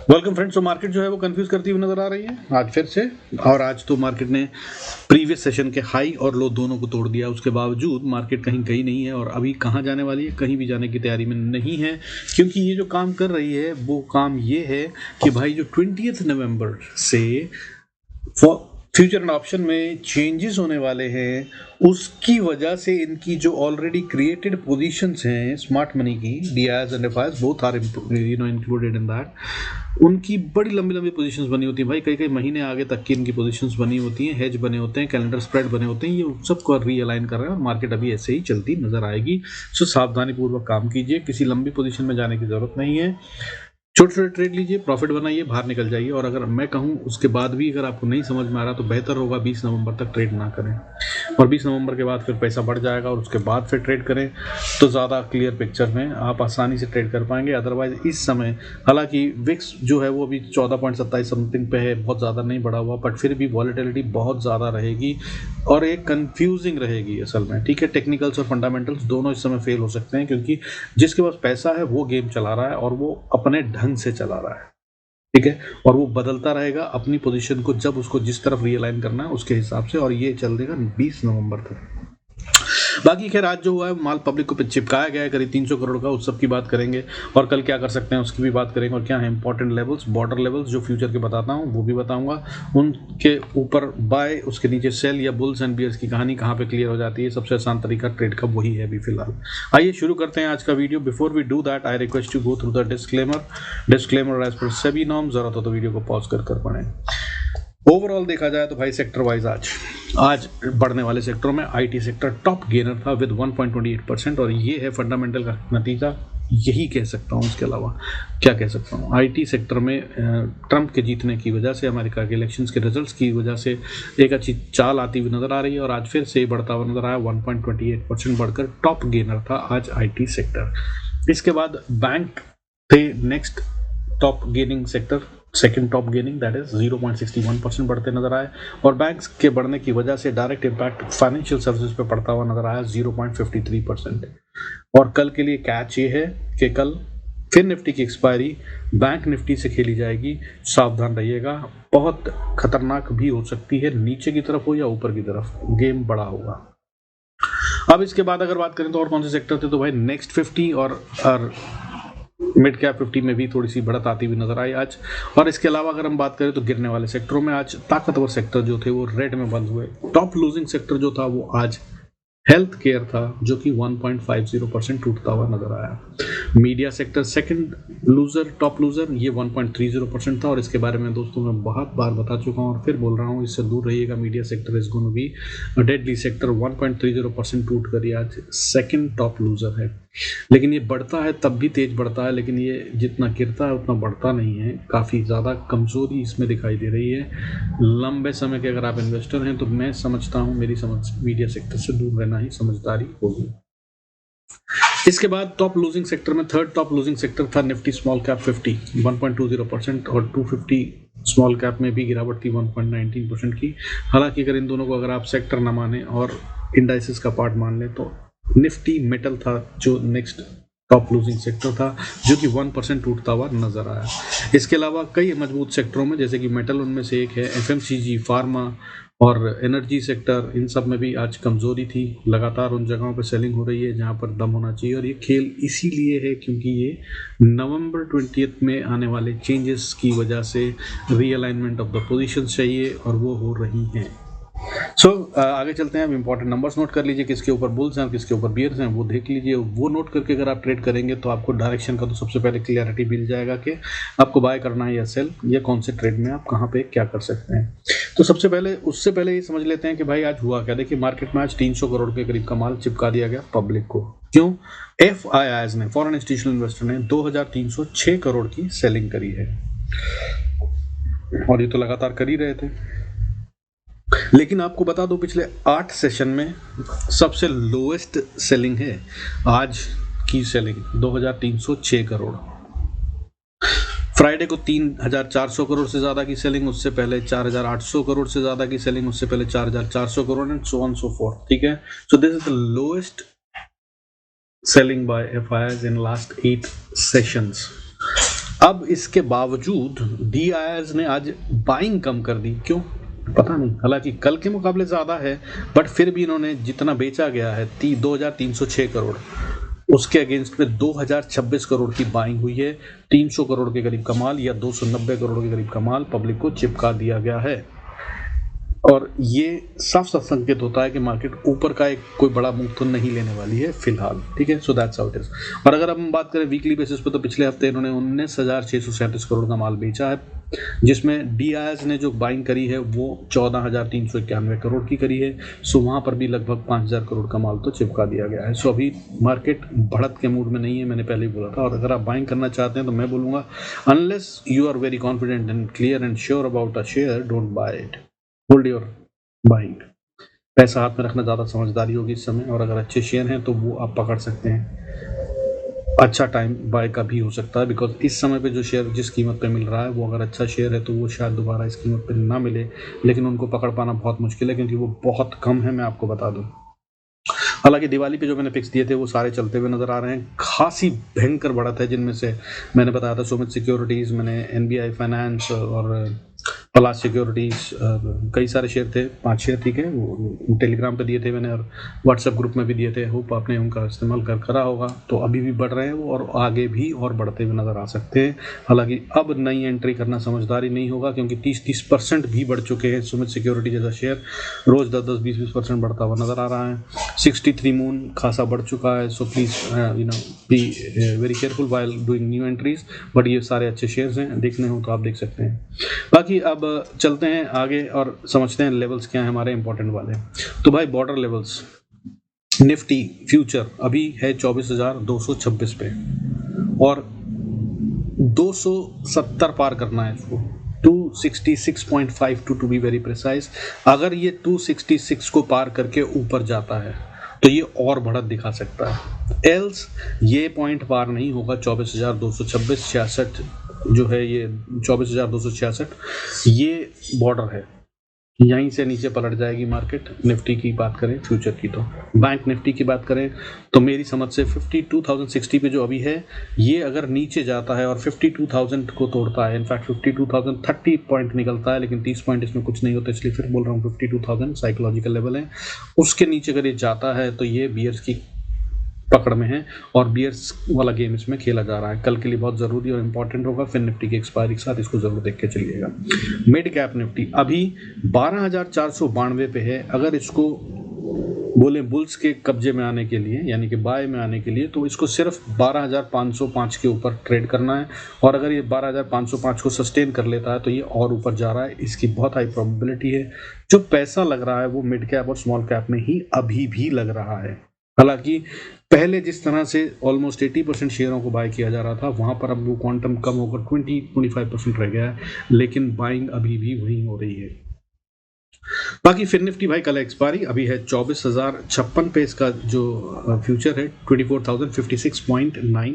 Welcome friends. तो market जो है वो कंफ्यूज करती हुई नजर आ रही है आज फिर से। और आज तो मार्केट ने प्रीवियस सेशन के हाई और लो दोनों को तोड़ दिया। उसके बावजूद मार्केट कहीं गई नहीं है और अभी कहाँ जाने वाली है, कहीं भी जाने की तैयारी में नहीं है। क्योंकि ये जो काम कर रही है वो काम ये है कि भाई जो 20 नवंबर से फ्यूचर एंड ऑप्शन में चेंजेस होने वाले हैं, उसकी वजह से इनकी जो ऑलरेडी क्रिएटेड पोजीशंस हैं स्मार्ट मनी की, DIIs and FIIs both are included in that, उनकी बड़ी लंबी लंबी पोजीशंस बनी होती हैं भाई। कई कई महीने आगे तक की इनकी पोजीशंस बनी होती हैं, हेज बने होते हैं, कैलेंडर स्प्रेड बने होते हैं। ये सबको रीअलाइन कर रहे हैं और मार्केट अभी ऐसे ही चलती नजर आएगी। सो सावधानी पूर्वक काम कीजिए, किसी लंबी पोजीशन में जाने की जरूरत नहीं है। छोटे छोटे ट्रेड लीजिए, प्रॉफिट बनाइए, बाहर निकल जाइए। और अगर मैं कहूँ उसके बाद भी अगर आपको नहीं समझ में आ रहा तो बेहतर होगा 20 नवंबर तक ट्रेड ना करें, और 20 नवंबर के बाद फिर पैसा बढ़ जाएगा और उसके बाद फिर ट्रेड करें तो ज़्यादा क्लियर पिक्चर में आप आसानी से ट्रेड कर पाएंगे। अदरवाइज इस समय हालांकि विक्स जो है वो अभी 14.27 समथिंग पे है, बहुत ज़्यादा नहीं बढ़ा हुआ, बट फिर भी वॉलेटिलिटी बहुत ज़्यादा रहेगी और एक कंफ्यूजिंग रहेगी असल में। ठीक है, टेक्निकल्स और फंडामेंटल्स दोनों इस समय फेल हो सकते हैं, क्योंकि जिसके पास पैसा है वो गेम चला रहा है और वो अपने ढंग से चला रहा है। ठीक है, और वो बदलता रहेगा अपनी पोजीशन को जब उसको जिस तरफ रियलाइन करना है उसके हिसाब से, और ये चल देगा 20 नवंबर तक। बाकी खैर आज जो हुआ है माल पब्लिक को चिपकाया गया है करीब 300 करोड़ का, उस सब की बात करेंगे और कल क्या कर सकते हैं उसकी भी बात करेंगे, और क्या है इंपॉर्टेंट लेवल्स, बॉर्डर लेवल्स जो फ्यूचर के बताता हूँ वो भी बताऊंगा। उनके ऊपर बाय, उसके नीचे सेल या बुल्स एंड बियर्स की कहानी कहाँ पे क्लियर हो जाती है। सबसे आसान तरीका ट्रेड का वही है अभी फिलहाल। आइए शुरू करते हैं आज का video. Before we do that I request to go through the disclaimer as per SEBI norms. जरूरत हो तो वीडियो को पॉज कर पढ़ें। ओवरऑल देखा जाए तो भाई सेक्टर वाइज आज बढ़ने वाले सेक्टरों में आईटी सेक्टर टॉप गेनर था विद 1.28%, और ये है फंडामेंटल का नतीजा, यही कह सकता हूँ। इसके अलावा क्या कह सकता हूँ, आईटी सेक्टर में ट्रंप के जीतने की वजह से, अमेरिका के इलेक्शंस के रिजल्ट्स की वजह से एक अच्छी चाल आती हुई नजर आ रही है और आज फिर से बढ़ता हुआ नजर आया। 1.28% बढ़कर टॉप गेनर था आज आईटी सेक्टर। इसके बाद बैंक थे next top gaining sector, second top gaining, that is 0.61% बढ़ते नजर आए, और बैंक्स के बढ़ने की वजह से डायरेक्ट इम्पैक्ट फाइनेंशियल सर्विसेज पे पड़ता हुआ नजर आया 0.53%। और कल के लिए कैच ये है कि कल फिर निफ्टी की एक्सपायरी बैंक निफ्टी से खेली जाएगी, सावधान रहिएगा, बहुत खतरनाक भी हो सकती है, नीचे की तरफ हो या ऊपर की तरफ, गेम बड़ा होगा। अब इसके बाद अगर बात करें तो और कौन से सेक्टर थे, तो भाई नेक्स्ट 50 और मिड कैप 50 में भी थोड़ी सी बढ़त आती हुई नजर आई आज। और इसके अलावा अगर हम बात करें तो गिरने वाले सेक्टरों में आज ताकतवर सेक्टर जो थे वो रेड में बंद हुए। टॉप लूजिंग सेक्टर जो था वो आज हेल्थ केयर था, जो कि 1.50% टूटता हुआ नजर आया। Media sector second loser, top loser, ये 1.30% था, और इसके बारे में दोस्तों मैं बहुत बार बता चुका हूं और फिर बोल रहा हूं, इससे दूर रहिएगा। Media sector is going to be deadly sector. 1.30% टूट कर आज सेकंड टॉप लूजर है। लेकिन ये बढ़ता है तब भी तेज बढ़ता है, लेकिन ये जितना गिरता है उतना बढ़ता नहीं है, काफ़ी ज़्यादा कमज़ोरी इसमें दिखाई दे रही है। लंबे समय के अगर आप इन्वेस्टर हैं तो मैं समझता हूँ, मेरी समझ मीडिया सेक्टर से दूर रहना ही समझदारी होगी। इसके बाद टॉप लूजिंग सेक्टर में थर्ड टॉप लूजिंग सेक्टर था निफ्टी स्मॉल कैप 50, 1.20%, और 250 स्मॉल कैप में भी गिरावट थी 1.19% की। हालांकि अगर इन दोनों को अगर आप सेक्टर न माने और इंडाइसिस का पार्ट मान लें तो निफ्टी मेटल था जो नेक्स्ट टॉप लूजिंग सेक्टर था, जो कि 1% टूटता हुआ नजर आया। इसके अलावा कई मजबूत सेक्टरों में, जैसे कि मेटल उनमें से एक है, एफएमसीजी, फार्मा और एनर्जी सेक्टर, इन सब में भी आज कमजोरी थी। लगातार उन जगहों पर सेलिंग हो रही है जहां पर दम होना चाहिए, और ये खेल इसीलिए है क्योंकि ये नवंबर 20 में आने वाले चेंजेस की वजह से रीअलाइनमेंट ऑफ द पोजीशन चाहिए और वो हो रही हैं। आगे चलते हैं। अब इंपॉर्टेंट नंबर्स नोट कर लीजिए, किसके ऊपर बुल्स हैं और किसके ऊपर बियर्स हैं वो देख लीजिए। वो नोट करके अगर आप ट्रेड करेंगे तो आपको डायरेक्शन का तो सबसे पहले क्लियरिटी मिल जाएगा कि आपको बाय करना है या सेल, या कौन से ट्रेड में आप कहाँ पे क्या कर सकते हैं। तो सबसे पहले उससे पहले ये समझ लेते हैं कि भाई आज हुआ क्या। देखिए मार्केट में आज 300 करोड़ के करीब का माल चिपका दिया गया पब्लिक को। क्यों? FIIs ने, फॉरेन इंस्टीट्यूशनल इन्वेस्टर ने 2306 करोड़ की सेलिंग करी है, और ये तो लगातार कर ही रहे थे। लेकिन आपको बता दो पिछले 8 सेशन में सबसे लोएस्ट सेलिंग है आज की सेलिंग 2306 करोड़। फ्राइडे को 3400 करोड़ से ज्यादा की सेलिंग, उससे पहले 4800 करोड़ से ज्यादा की सेलिंग, उससे पहले 4400 crore, and so on so forth. ठीक है, so this is the lowest selling by FIIs in last 8 sessions. अब इसके बावजूद DIIs ने आज बाइंग कम कर दी, क्यों पता नहीं, हालांकि कल के मुकाबले ज़्यादा है, बट फिर भी इन्होंने जितना बेचा गया है 2306 करोड़, उसके अगेंस्ट में 2026 करोड़ की बाइंग हुई है। 300 करोड़ के करीब का माल या 290 करोड़ के करीब का माल पब्लिक को चिपका दिया गया है, और ये साफ साफ संकेत होता है कि मार्केट ऊपर का एक कोई बड़ा मूव तो नहीं लेने वाली है फिलहाल, ठीक है। So that's how it is. और अगर हम बात करें वीकली बेसिस पे, तो पिछले हफ्ते इन्होंने 19,637 करोड़ का माल बेचा है, जिसमें DIIs ने जो बाइंग करी है वो 14,391 करोड़ की करी है। सो वहाँ पर भी लगभग 5,000 करोड़ का माल तो चिपका दिया गया है। सो अभी मार्केट बढ़त के मूड में नहीं है, मैंने पहले ही बोला था। और अगर आप बाइंग करना चाहते हैं तो मैं बोलूँगा, unless you are very confident and clear and sure about a share, don't buy it, hold your buying. पैसा हाथ में रखना ज़्यादा समझदारी होगी इस समय, और अगर अच्छे शेयर हैं तो वो आप पकड़ सकते हैं। अच्छा टाइम बाय का भी हो सकता है, बिकॉज इस समय पे जो शेयर जिस कीमत पे मिल रहा है वो अगर अच्छा शेयर है तो वो शायद दोबारा इस कीमत पे ना मिले, लेकिन उनको पकड़ पाना बहुत मुश्किल है क्योंकि वो बहुत कम है, मैं आपको बता दूं। हालांकि दिवाली पे जो मैंने पिक्स दिए थे वो सारे चलते हुए नजर आ रहे हैं, खासी भयंकर बढ़त है, जिनमें से मैंने बताया था सुमित सिक्योरिटीज़, मैंने NBI फाइनेंस और पलाश सिक्योरिटीज़, कई सारे शेयर थे, 5 शेयर, ठीक है, वो टेलीग्राम पे दिए थे मैंने और व्हाट्सएप ग्रुप में भी दिए थे। होप आपने उनका इस्तेमाल करा होगा। तो अभी भी बढ़ रहे हैं वो, और आगे भी और बढ़ते हुए नज़र आ सकते हैं। हालांकि अब नई एंट्री करना समझदारी नहीं होगा, क्योंकि 30% भी बढ़ चुके हैं। सुमित सिक्योरिटी जैसा शेयर रोज़ 10-10, 20-20% बढ़ता हुआ नज़र आ रहा है। 63 मून खासा बढ़ चुका है। So please be very careful while doing new entries, but ये सारे अच्छे शेयर्स हैं, देखने हो तो आप देख सकते हैं। बाकी अब चलते हैं आगे और समझते हैं लेवल्स क्या हैं हमारे इंपॉर्टेंट वाले। तो भाई बॉर्डर लेवल्स, निफ्टी फ्यूचर अभी है 24,226 पे, और 270 पार करना है इसको, 266.52 टू बी वेरी प्रिसाइज। अगर ये 266 को पार करके ऊपर जाता है तो ये और बढ़त दिखा सकता है, एल्स ये पॉइंट पार नहीं होगा। 24,226 66 जो है, ये 24,266 ये बॉर्डर है, यहीं से नीचे पलट जाएगी मार्केट। निफ्टी की बात करें, फ्यूचर की, तो बैंक निफ्टी की बात करें तो मेरी समझ से 52,060 पे जो अभी है, ये अगर नीचे जाता है और 52,000 को तोड़ता है, इनफैक्ट 52,030 पॉइंट निकलता है, लेकिन 30 पॉइंट इसमें कुछ नहीं होता, इसलिए फिर बोल रहा हूँ 52,000 साइकोलॉजिकल लेवल है। उसके नीचे अगर ये जाता है तो ये बियर्स की पकड़ में है, और बियर्स वाला गेम इसमें खेला जा रहा है। कल के लिए बहुत ज़रूरी और इंपॉर्टेंट होगा, फिर निफ्टी की एक्सपायरी के साथ इसको ज़रूर देख के चलिएगा। मिड कैप निफ्टी अभी 12,492 पे है। अगर इसको बोले बुल्स के कब्जे में आने के लिए, यानी कि बाय में आने के लिए, तो इसको सिर्फ 12,505 के ऊपर ट्रेड करना है, और अगर ये 12,505 को सस्टेन कर लेता है तो ये और ऊपर जा रहा है, इसकी बहुत हाई प्रोबेबिलिटी है। जो पैसा लग रहा है वो मिड कैप और स्मॉल कैप में ही अभी भी लग रहा है। हालांकि पहले जिस तरह से ऑलमोस्ट 80% शेयरों को बाय किया जा रहा था, वहां पर अब वो क्वांटम कम होकर 20-25% रह गया है, लेकिन बाइंग अभी भी वही हो रही है। बाकी फिर निफ्टी भाई कल एक्सपायरी अभी है 24,056 पे, इसका जो फ्यूचर है 24,056.9।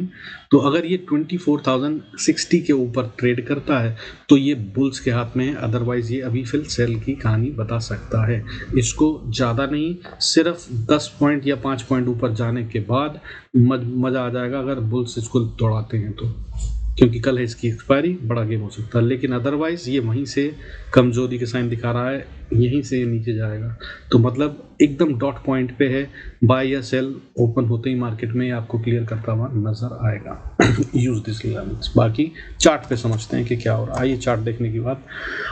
तो अगर ये 24,060 के ऊपर ट्रेड करता है तो ये बुल्स के हाथ में है, अदरवाइज ये अभी फिर सेल की कहानी बता सकता है। इसको ज़्यादा नहीं, सिर्फ 10 पॉइंट या 5 पॉइंट ऊपर जाने के बाद मज़ा आ जाएगा अगर बुल्स इसको दौड़ाते हैं तो, क्योंकि कल है इसकी एक्सपायरी, बड़ा गेम हो सकता है। लेकिन अदरवाइज ये वहीं से कमजोरी के साइन दिखा रहा है, यहीं से ये नीचे जाएगा, तो मतलब एकदम डॉट पॉइंट पे है। बाय या सेल ओपन होते ही मार्केट में आपको क्लियर करता हुआ नजर आएगा। Use this levels. बाकी चार्ट पे समझते हैं कि क्या हो रहा है। आइए चार्ट देखने की बात।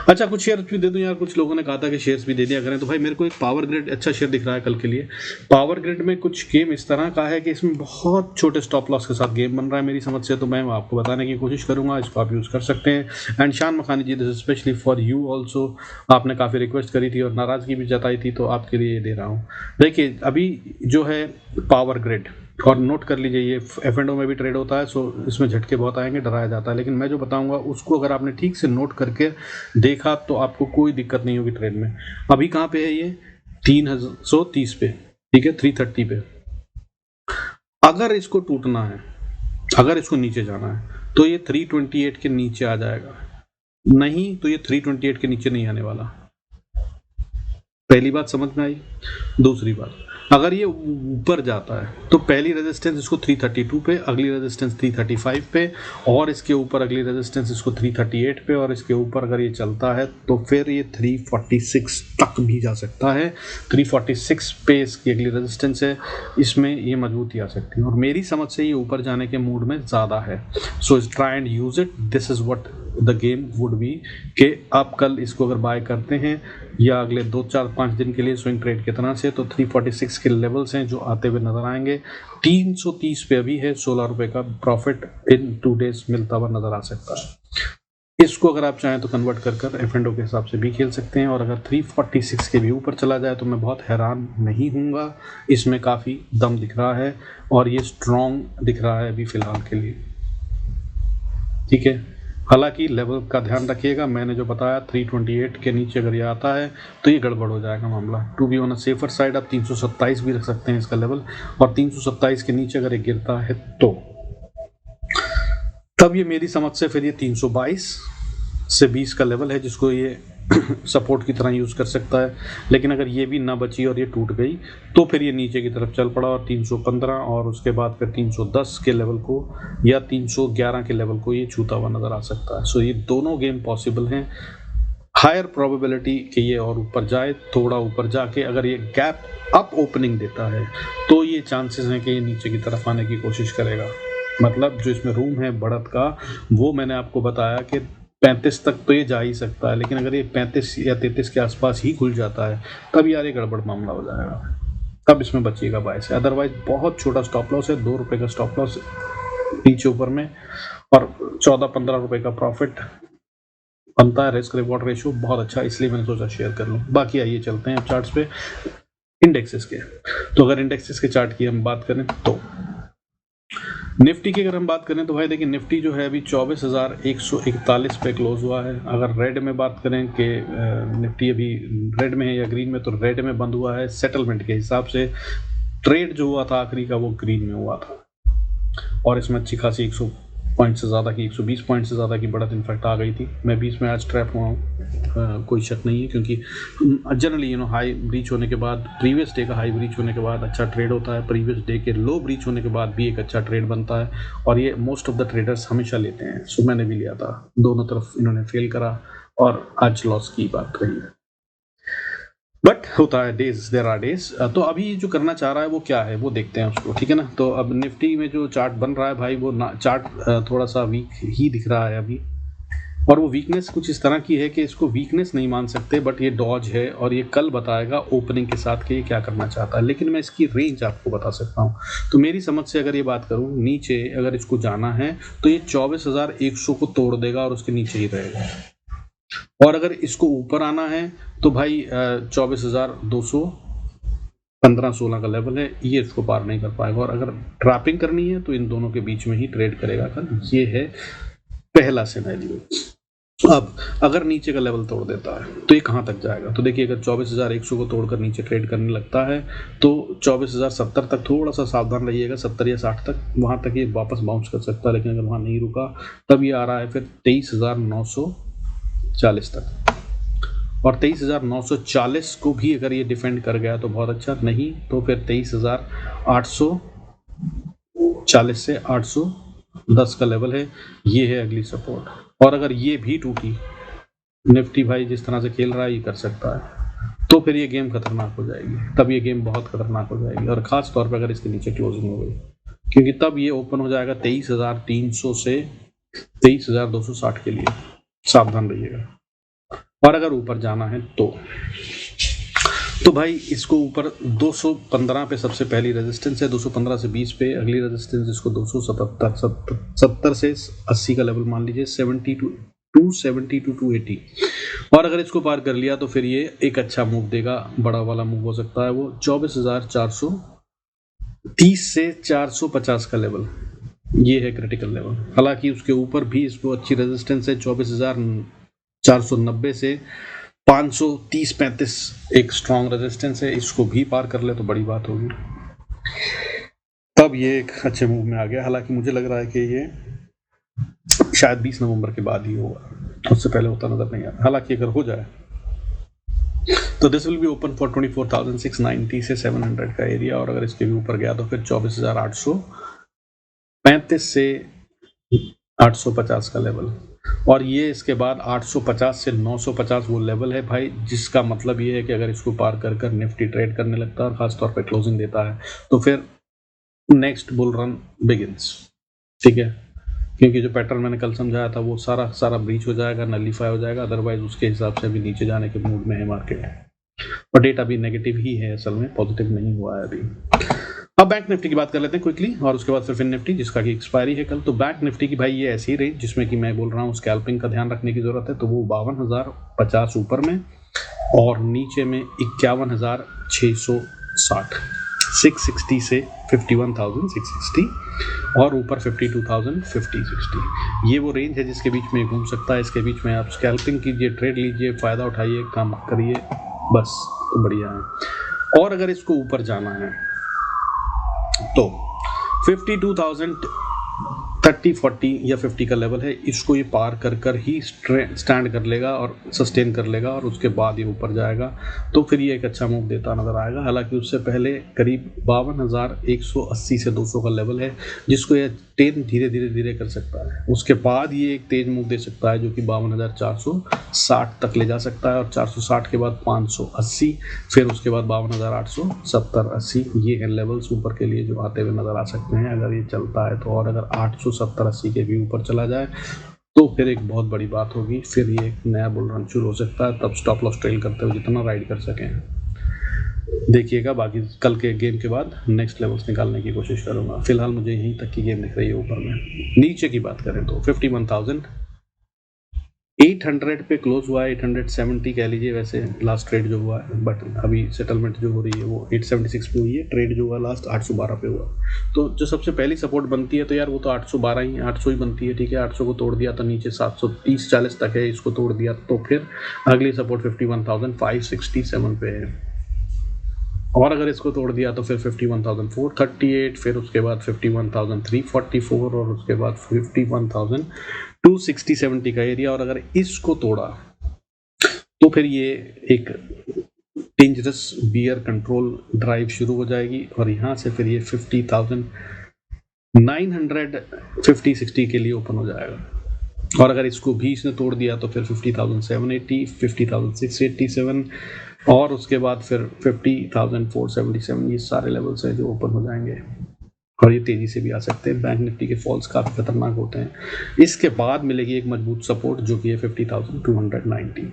अच्छा, कुछ शेयर भी दे दूं यार, कुछ लोगों ने कहा था कि शेयर्स भी दे दिया करें, तो भाई मेरे को एक पावर ग्रिड अच्छा शेयर दिख रहा है कल के लिए। पावर ग्रिड में कुछ गेम इस तरह का है कि इसमें बहुत छोटे स्टॉप लॉस के साथ गेम बन रहा है मेरी समझ से, तो मैं आपको बताने की कोशिश करूंगा, इसको आप यूज कर सकते हैं। And Shan Makhani ji, this specially for you also, आपने काफ़ी रिक्वेस्ट करी थी और नाराज़गी भी जताई थी, तो आपके लिए दे रहा हूँ। देखिए अभी जो है पावर ग्रिड, और नोट कर लीजिए ये F&O में भी ट्रेड होता है, सो इसमें झटके बहुत आएंगे, डराया जाता है, लेकिन मैं जो बताऊंगा उसको अगर आपने ठीक से नोट करके देखा तो आपको कोई दिक्कत नहीं होगी ट्रेड में। अभी कहाँ पे है ये? 330 पे, ठीक है, 330 पे। अगर इसको टूटना है, अगर इसको नीचे जाना है तो ये 328 के नीचे आ जाएगा, नहीं तो ये 328 के नीचे नहीं आने वाला। पहली बात समझ में आई। दूसरी बात, अगर ये ऊपर जाता है तो पहली रेजिस्टेंस इसको 332 पे, अगली रेजिस्टेंस 335 पे, और इसके ऊपर अगली रेजिस्टेंस इसको 338 पे, और इसके ऊपर अगर ये चलता है तो फिर ये 346 तक भी जा सकता है। 346 पे इसकी अगली रेजिस्टेंस है, इसमें ये मजबूती आ सकती है और मेरी समझ से ये ऊपर जाने के मूड में ज़्यादा है। So try and use it, this is what the game would be कि आप कल इसको अगर बाय करते हैं या अगले 2-4-5 दिन के लिए स्विंग ट्रेड की तरह से, तो 346 के लेवल्स हैं जो आते हुए नजर आएंगे। 330 पे अभी है, 16 रुपए का प्रॉफिट इन 2 डेज मिलता हुआ नजर आ सकता है। इसको अगर आप चाहें तो कन्वर्ट कर F&O के हिसाब से भी खेल सकते हैं, और अगर 346 के भी ऊपर चला जाए तो मैं बहुत हैरान नहीं हूँगा। इसमें काफ़ी दम दिख रहा है और ये स्ट्रॉन्ग दिख रहा है अभी फ़िलहाल के लिए, ठीक है। हालांकि लेवल का ध्यान रखिएगा, मैंने जो बताया 328 के नीचे अगर ये आता है तो ये गड़बड़ हो जाएगा मामला। To be on a safer side आप 327 भी रख सकते हैं इसका लेवल, और 327 के नीचे अगर ये गिरता है तो तब ये मेरी समझ से फिर ये 322 से 20 का लेवल है जिसको ये सपोर्ट की तरह यूज़ कर सकता है। लेकिन अगर ये भी ना बची और ये टूट गई तो फिर ये नीचे की तरफ चल पड़ा और 315 और उसके बाद फिर 310 के लेवल को या 311 के लेवल को ये छूता हुआ नज़र आ सकता है। सो ये दोनों गेम पॉसिबल हैं। हायर प्रोबेबिलिटी कि ये और ऊपर जाए, थोड़ा ऊपर जाके अगर ये गैप अप ओपनिंग देता है तो ये चांसेस हैं कि ये नीचे की तरफ आने की कोशिश करेगा। मतलब जो इसमें रूम है बढ़त का, वो मैंने आपको बताया कि 35 तक तो ये जा ही सकता है, लेकिन अगर ये 35 या 33 के आसपास ही खुल जाता है तब यार ये गड़बड़ मामला हो जाएगा, तब इसमें बचिएगा बाय से। अदरवाइज बहुत छोटा स्टॉप लॉस है, 2 रुपये का स्टॉप लॉस नीचे ऊपर में, और 14-15 रुपये का प्रॉफिट बनता है। रिस्क रिवॉर्ड रेशियो बहुत अच्छा, इसलिए मैंने सोचा शेयर कर लूँ। बाकी आइए चलते हैं चार्ट्स पे, इंडेक्सेस के। तो अगर इंडेक्सेस के चार्ट की हम बात करें तो निफ्टी की अगर हम बात करें तो भाई देखिए, निफ्टी जो है अभी 24,141 पे क्लोज हुआ है। अगर रेड में बात करें कि निफ्टी अभी रेड में है या ग्रीन में, तो रेड में बंद हुआ है। सेटलमेंट के हिसाब से ट्रेड जो हुआ था आखिरी का वो ग्रीन में हुआ था, और इसमें अच्छी खासी 100 पॉइंट से ज़्यादा की 120 पॉइंट से ज़्यादा की बढ़त इनफैक्ट आ गई थी। मैं भी इसमें आज ट्रैप हुआ हूँ, कोई शक नहीं है, क्योंकि जनरली हाई ब्रीच होने के बाद, प्रीवियस डे का हाई ब्रीच होने के बाद अच्छा ट्रेड होता है, प्रीवियस डे के लो ब्रीच होने के बाद भी एक अच्छा ट्रेड बनता है, और ये मोस्ट ऑफ द ट्रेडर्स हमेशा लेते हैं। सो मैंने भी लिया था, दोनों तरफ इन्होंने फेल करा और आज लॉस की बात रही है, बट होता है, डेज देयर आर डेज। तो अभी जो करना चाह रहा है वो क्या है वो देखते हैं उसको, ठीक है ना। तो अब निफ्टी में जो चार्ट बन रहा है भाई, वो चार्ट थोड़ा सा वीक ही दिख रहा है अभी, और वो वीकनेस कुछ इस तरह की है कि इसको वीकनेस नहीं मान सकते, बट ये डॉज है और ये कल बताएगा ओपनिंग के साथ कि ये क्या करना चाहता है। लेकिन मैं इसकी रेंज आपको बता सकता हूँ। तो मेरी समझ से अगर ये बात करूँ, नीचे अगर इसको जाना है तो ये 24,100 को तोड़ देगा और उसके नीचे ही रहेगा, और अगर इसको ऊपर आना है तो भाई 24,200 15-16 का लेवल है, ये इसको पार नहीं कर पाएगा। और अगर ट्रैपिंग करनी है तो इन दोनों के बीच में ही ट्रेड करेगा कल, ये है पहला सिनेरियो। अब अगर नीचे का लेवल तोड़ देता है तो ये कहाँ तक जाएगा, तो देखिए अगर 24,100 को तोड़कर नीचे ट्रेड करने लगता है तो 24,070 तक थोड़ा सा सावधान रहिएगा, 70 या 60 तक, वहाँ तक ये वापस बाउंस कर सकता है। लेकिन अगर वहाँ नहीं रुका तब ये आ रहा है फिर 23,940 तक, और 23,940 को भी अगर ये डिफेंड कर गया तो बहुत अच्छा, नहीं तो फिर 23,840 से 810 का लेवल है, ये है अगली सपोर्ट। और अगर ये भी टूटी, निफ्टी भाई जिस तरह से खेल रहा है ये कर सकता है, तो फिर ये गेम खतरनाक हो जाएगी, तब ये गेम बहुत खतरनाक हो जाएगी। और खास तौर पर अगर इसके नीचे क्लोजिंग हो गई, क्योंकि तब ये ओपन हो जाएगा 23,300 से 23,260 के लिए, सावधान रहिएगा। और अगर ऊपर जाना है तो भाई इसको ऊपर 215 पे सबसे पहली रेजिस्टेंस है, 215 से 20 पे अगली रेजिस्टेंस, इसको 270 से 80 का लेवल मान लीजिए, 70 to 280। और अगर इसको पार कर लिया तो फिर ये एक अच्छा मूव देगा, बड़ा वाला मूव हो सकता है वो 24,430 से 450 का लेवल, ये है क्रिटिकल लेवल। हालांकि उसके ऊपर भी इसको अच्छी रेजिस्टेंस है, 24,490 से 530-35 एक स्ट्रॉन्ग रेजिस्टेंस है, इसको भी पार कर ले तो बड़ी बात होगी, तब ये एक अच्छे मूव में आ गया। हालांकि मुझे लग रहा है कि ये शायद 20 नवंबर के बाद ही होगा, उससे पहले होता नजर नहीं आता। हालांकि अगर हो जाए तो this will be open for 24,690 से 700 का एरिया, और अगर इसके भी ऊपर गया तो फिर 24,835 से 850 का लेवल, और ये इसके बाद 850 से 950 वो लेवल है भाई, जिसका मतलब ये है कि अगर इसको पार कर कर निफ्टी ट्रेड करने लगता है और खासतौर पे क्लोजिंग देता है तो फिर नेक्स्ट बुल रन बिगिंस, ठीक है। क्योंकि जो पैटर्न मैंने कल समझाया था वो सारा ब्रीच हो जाएगा, नलीफाई हो जाएगा, अदरवाइज उसके हिसाब से अभी नीचे जाने के मूड में है मार्केट, और डेटा भी नेगेटिव ही है, असल में पॉजिटिव नहीं हुआ है अभी। अब बैंक निफ्टी की बात कर लेते हैं क्विकली, और उसके बाद फिर फिन निफ्टी जिसका की एक्सपायरी है कल। तो बैंक निफ्टी की भाई ये ऐसी रेंज जिसमें कि मैं बोल रहा हूँ स्कैल्पिंग का ध्यान रखने की जरूरत है, तो वो 52,050 ऊपर में और नीचे में 51,660, 660 से 51,660 और ऊपर 52,050, 60, ये वो रेंज है जिसके बीच में घूम सकता है। इसके बीच में आप स्कैल्पिंग कीजिए, ट्रेड लीजिए, फायदा उठाइए, काम करिए, बस तो बढ़िया है। और अगर इसको ऊपर जाना है तो 52,030, 40 या 50 का लेवल है, इसको ये पार कर कर ही स्टैंड कर लेगा और सस्टेन कर लेगा, और उसके बाद ये ऊपर जाएगा तो फिर ये एक अच्छा मूव देता नजर आएगा। हालांकि उससे पहले करीब 52,180 से 200 का लेवल है जिसको ये ट्रेन धीरे धीरे कर सकता है। उसके बाद ये एक तेज मूव दे सकता है जो कि 52,460 तक ले जा सकता है, और 460 के बाद 580, फिर उसके बाद 52,870, 80, ये है लेवल्स ऊपर के लिए जो आते हुए नजर आ सकते हैं अगर ये चलता है तो। और अगर 870, 80 के भी ऊपर चला जाए तो फिर एक बहुत बड़ी बात होगी, फिर ये एक नया बुल रन शुरू हो सकता है। तब स्टॉप लॉस ट्रेल करते हुए जितना राइड कर सकें देखिएगा। बाकी कल के गेम के बाद नेक्स्ट लेवल्स निकालने की कोशिश करूंगा। फिलहाल मुझे यहीं तक की गेम दिख रही है ऊपर में। नीचे की बात करें तो 51,800 पे क्लोज हुआ है, 870 कह लीजिए वैसे लास्ट ट्रेड जो हुआ है, बट अभी सेटलमेंट जो हो रही है वो 876 पे हुई है। ट्रेड जो हुआ लास्ट 812 पे हुआ। तो जो सबसे पहली सपोर्ट बनती है तो यार वो तो 812 ही 800 ही बनती है, ठीक है। 800 को तोड़ दिया तो नीचे 730-40 तक है, इसको तोड़ दिया तो फिर अगली सपोर्ट 51,567 पे है, और अगर इसको तोड़ दिया तो फिर 51,438, फिर उसके बाद 51,344 और उसके बाद 51,260-70 का एरिया। और अगर इसको तोड़ा तो फिर ये एक डेंजरस बियर कंट्रोल ड्राइव शुरू हो जाएगी, और यहाँ से फिर ये 50,950-60 के लिए ओपन हो जाएगा। और अगर इसको भी इसने तोड़ दिया तो फिर 50,780, 50,687 और उसके बाद फिर 50,477, ये सारे लेवल्स हैं जो ओपन हो जाएंगे, और ये तेजी से भी आ सकते हैं। बैंक निफ्टी के फॉल्स काफी खतरनाक होते हैं। इसके बाद मिलेगी एक मजबूत सपोर्ट जो कि है 50,290,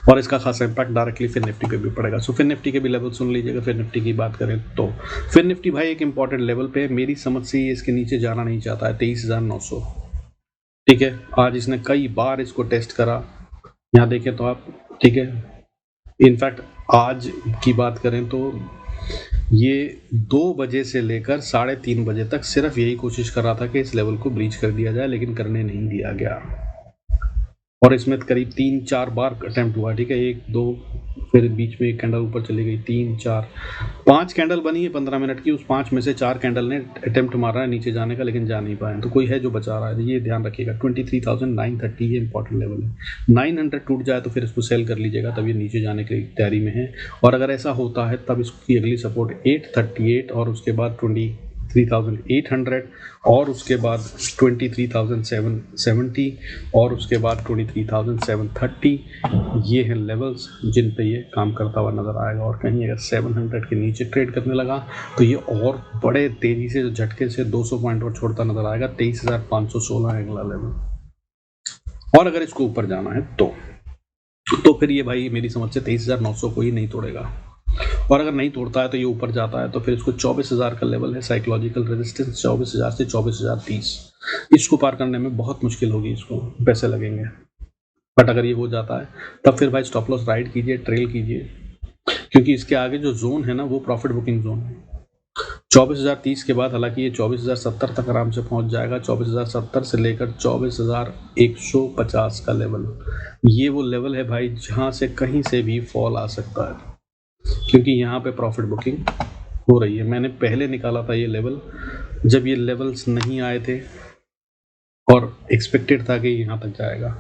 और इसका खासा इंपैक्ट डायरेक्टली फिर निफ्टी पे भी पड़ेगा। सो फिर निफ्टी के भी लेवल सुन लीजिएगा। फिर निफ्टी की बात करें तो फिर निफ्टी भाई एक इंपॉर्टेंट लेवल पे मेरी समझ से ये इसके नीचे जाना नहीं चाहता है, 23,900, ठीक है। आज इसने कई बार इसको टेस्ट करा, यहाँ देखें तो आप, ठीक है। इनफैक्ट आज की बात करें तो ये 2 बजे से लेकर 3:30 बजे तक सिर्फ यही कोशिश कर रहा था कि इस लेवल को ब्रीच कर दिया जाए, लेकिन करने नहीं दिया गया। और इसमें करीब 3-4 बार अटेम्प्ट हुआ, ठीक है। 1, 2, फिर बीच में एक कैंडल ऊपर चली गई, 3, 4, 5 कैंडल बनी है 15 मिनट की। उस 5 में से 4 कैंडल ने अटेम्प्ट मारा है नीचे जाने का, लेकिन जा नहीं पाए। तो कोई है जो बचा रहा है, ये ध्यान रखिएगा। 23,930 ये इंपॉर्टेंट लेवल है। 900 टूट जाए तो फिर इसको सेल कर लीजिएगा, तब ये नीचे जाने की तैयारी में है। और अगर ऐसा होता है तब इसकी अगली सपोर्ट 838 और उसके बाद 23,800 और उसके बाद 23,770 और उसके बाद 23,730, ये हैं लेवल्स जिन पे ये काम करता हुआ नज़र आएगा। और कहीं अगर 700 के नीचे ट्रेड करने लगा तो ये और बड़े तेज़ी से झटके से 200 पॉइंट और छोड़ता नज़र आएगा। 23,516 है अगला लेवल। और अगर इसको ऊपर जाना है तो फिर ये भाई मेरी समझ से 23,900 को ही नहीं तोड़ेगा, और अगर नहीं तोड़ता है तो ये ऊपर जाता है तो फिर इसको 24,000 का लेवल है साइकोलॉजिकल रेजिस्टेंस, 24,000 से 24,030। इसको पार करने में बहुत मुश्किल होगी, इसको पैसे लगेंगे। बट अगर ये हो जाता है तब फिर भाई स्टॉप लॉस राइड कीजिए, ट्रेल कीजिए, क्योंकि इसके आगे जो जोन है ना वो प्रॉफिट बुकिंग जोन है। 24,030 के बाद हालांकि ये 24,070 तक आराम से पहुंच जाएगा। 24,070 से लेकर 24,150 का लेवल, ये वो लेवल है भाई जहां से कहीं से भी फॉल आ सकता है, क्योंकि यहाँ पे प्रॉफिट बुकिंग हो रही है। मैंने पहले निकाला था ये लेवल जब ये लेवल्स नहीं आए थे, और एक्सपेक्टेड था कि यहाँ तक जाएगा,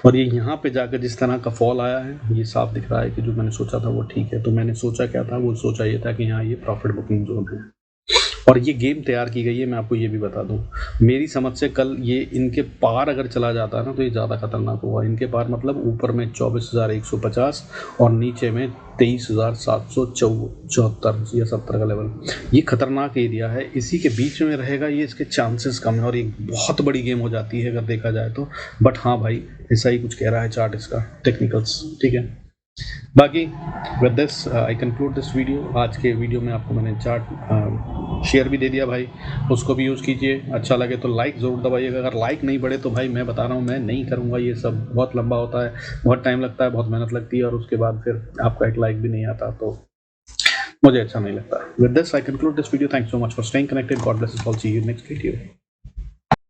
और ये यहाँ पे जाकर जिस तरह का फॉल आया है, ये साफ दिख रहा है कि जो मैंने सोचा था वो ठीक है। तो मैंने सोचा क्या था, वो सोचा ये था कि हाँ ये प्रॉफिट बुकिंग जोन है, और ये गेम तैयार की गई है। मैं आपको ये भी बता दूं, मेरी समझ से कल ये इनके पार अगर चला जाता ना तो ये ज़्यादा खतरनाक होगा। इनके पार मतलब ऊपर में 24,150 और नीचे में 23,774 या 70 का लेवल, ये खतरनाक एरिया है। इसी के बीच में रहेगा ये, इसके चांसेस कम है, और ये बहुत बड़ी गेम हो जाती है अगर देखा जाए तो। बट हाँ भाई, ऐसा ही कुछ कह रहा है चार्ट इसका, टेक्निकल्स, ठीक है। बाकी with this I conclude this video. आज के वीडियो में आपको मैंने चार्ट शेयर भी दे दिया भाई, उसको भी यूज़ कीजिए। अच्छा लगे तो लाइक ज़रूर दबाइएगा, अगर लाइक नहीं बढ़े तो भाई मैं बता रहा हूँ मैं नहीं करूँगा। ये सब बहुत लंबा होता है, बहुत टाइम लगता है, बहुत मेहनत लगती है, और उसके बाद फिर आपका एक लाइक भी नहीं आता तो मुझे अच्छा नहीं लगता। With this I conclude this video. Thanks so much for staying connected. God bless us all. See you next video.